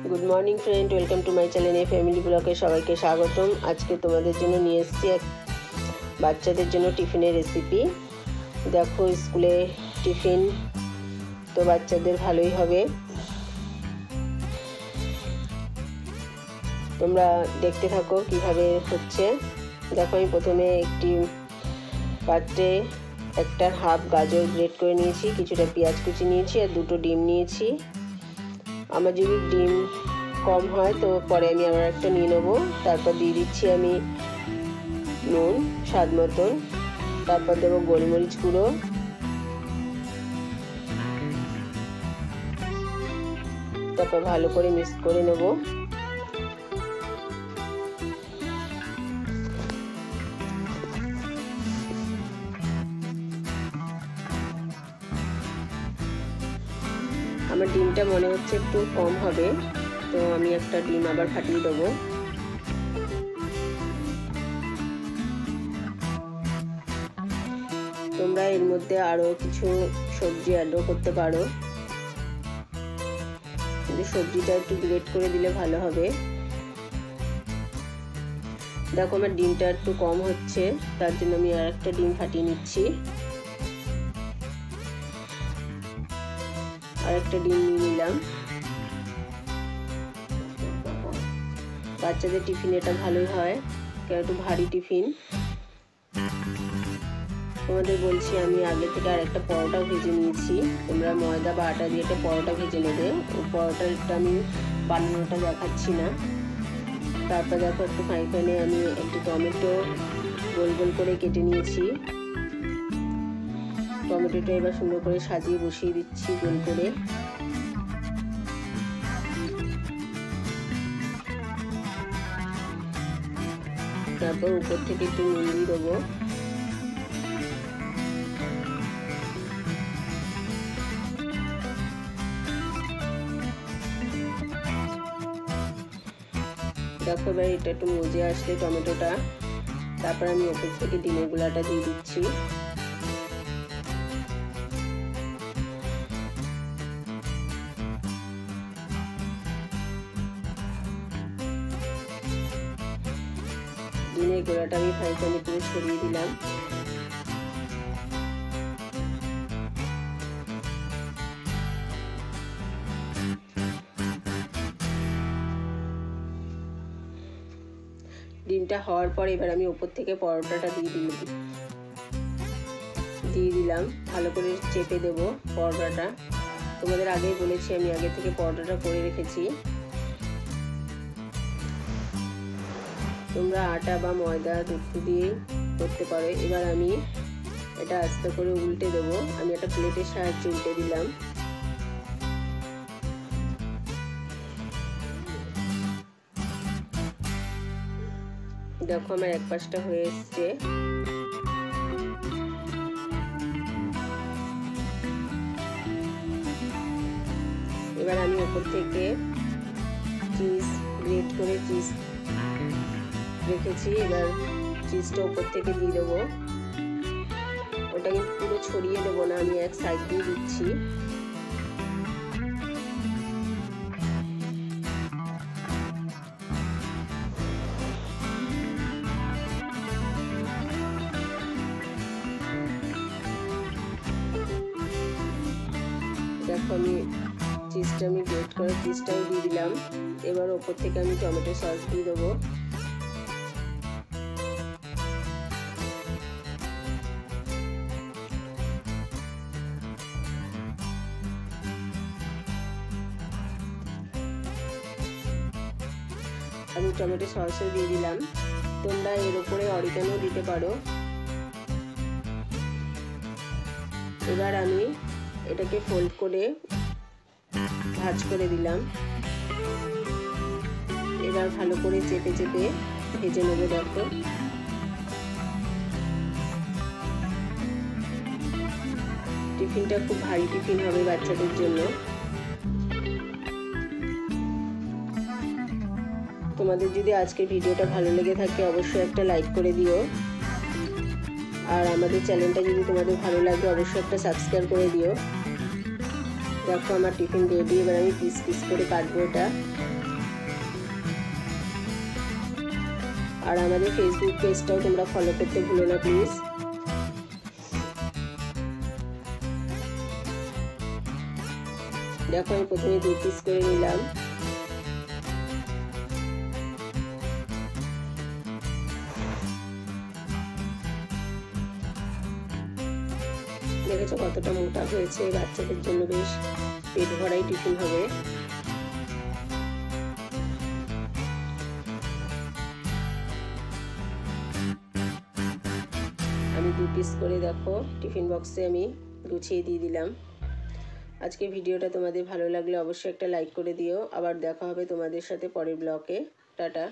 Good morning friend, welcome to my channel family ব্লগে সবাইকে স্বাগতম। আজকে তোমাদের জন্য নিয়ে এসেছি এক বাচ্চাদের জন্য টিফিনের রেসিপি। দেখো, স্কুলে টিফিন তো বাচ্চাদের ভালোই হবে। তোমরা দেখতে থাকো কিভাবে হচ্ছে। দেখো, আমি প্রথমে একটি পাত্রে একটা হাফ গাজর গ্রেট করে নিয়েছি, কিছুটা পেঁয়াজ কুচি নিয়েছি আর দুটো ডিম নিয়েছি। আমার যদি ডিম কম হয় তো পরে আমি আবার একটা নিয়ে নেবো। তারপর দিয়ে দিচ্ছি আমি নুন স্বাদ মতন, তারপর দেবো গোলমরিচ গুঁড়ো, তারপর ভালো করে মিক্স করে নেব। আমার ডিমটা মনে হচ্ছে একটু কম হবে, তো আমি একটা ডিম আবার ফাটিয়ে দেবো। তোমরা এর মধ্যে আরো কিছু সবজি অ্যাডও করতে পারো, কিন্তু সবজিটা একটু গ্রেট করে দিলে ভালো হবে। দেখো, আমার ডিমটা একটু কম হচ্ছে, তার জন্য আমি আর একটা ডিম ফাটিয়ে নিচ্ছি। আর একটা ডিম নিয়ে নিলাম। বাচ্চাদের টিফিন এটা ভালোই হয়, কারণ একটু ভারী টিফিন। তোমাদের বলছি, আমি আগে থেকে আর একটা পরোটা ভেজে নিয়েছি। তোমরা ময়দা বা আটা দিয়ে একটা পরোটা ভেজে নেবে। ওই পরোটাটা আমি বানানোটা দেখাচ্ছি না। তারপর দেখো, একটু ফ্রাই প্যানে আমি একটু টমেটো গোল গোল করে কেটে নিয়েছি। টমেটোটা এবার সুন্দর করে সাজিয়ে বসিয়ে দিচ্ছি গোল করে। তারপর উপর থেকে একটু নুন দিয়ে দেবো। দেখো, এবার এটা একটু মজে আসলে টমেটোটা, তারপর আমি ওপর থেকে ডিমের গুঁড়াটা দিয়ে দিচ্ছি। ডিমের গুঁড়াটা আমি ফ্রাই প্যানে পুরো ছড়িয়ে দিলাম। ডিমটা হওয়ার পর এবার আমি ওপর থেকে পরোটাটা দিয়ে দিলাম। ভালো করে চেপে দেব পরোটাটা। তোমাদের আগেই বলেছি আমি আগে থেকে পরোটাটা করে রেখেছি। তোমরা আটা বা ময়দা দুটো দিয়ে করতে পারো। এবার আমি এটা আস্তে করে উল্টে দেবো। আমি একটা প্লেটের সাহায্যে উল্টে দিলাম। দেখো, আমার এক পাশটা হয়ে এসছে। এবার আমি উপর থেকে চিজ গ্রেট করে চিজ রেখেছি, এবার চিজটা উপর থেকে দিয়ে দেবো। ওটা কিন্তু পুরো ছড়িয়ে দেবো না, আমি এক সাইড দিয়ে দিচ্ছি। দেখো, আমি চিজটা গ্রেট করে চিজটাও দিয়ে দিলাম। এবার ওপর থেকে আমি টমেটো সস দিয়ে দেবো। আমি টমেটো সসও দিয়ে দিলাম। তোমরা এর উপরে অরিগানো দিতে পারো। এবার আমি এটাকে ফোল্ড করে ভাঁজ করে দিলাম। এবার ভালো করে চেপে চেপে ভেজে নেব। দেখো, টিফিনটা খুব ভারী টিফিন হবে বাচ্চাদের জন্য। তোমাদের যদি আজকের ভিডিওটা ভালো লেগে থাকে অবশ্যই একটা লাইক করে দিও। আর আমাদের চ্যানেলটা যদি তোমাদের ভালো লাগে অবশ্যই একটা সাবস্ক্রাইব করে দিও। দেখো আমার টিফিন রেডি। এবার আমি পিস পিস করে কাটবো এটা। আর আমাদের ফেসবুক পেজটাও তোমরা ফলো করতে ভুলো না প্লিজ। দেখো আমি প্রথমে 2 পিস করে নিলাম। দেখেছো কতটা মোটা হয়েছে, বাচ্চাদের জন্য বেশ পেট ভরাই টিফিন হবে। আমি 2 পিস করে দেখো টিফিন বক্সে আমি গুছিয়ে দিয়ে দিলাম। আজকে ভিডিওটা তোমাদের ভালো লাগলে অবশ্যই একটা লাইক করে দিও। আবার দেখা হবে তোমাদের সাথে পরের ব্লগে। টাটা।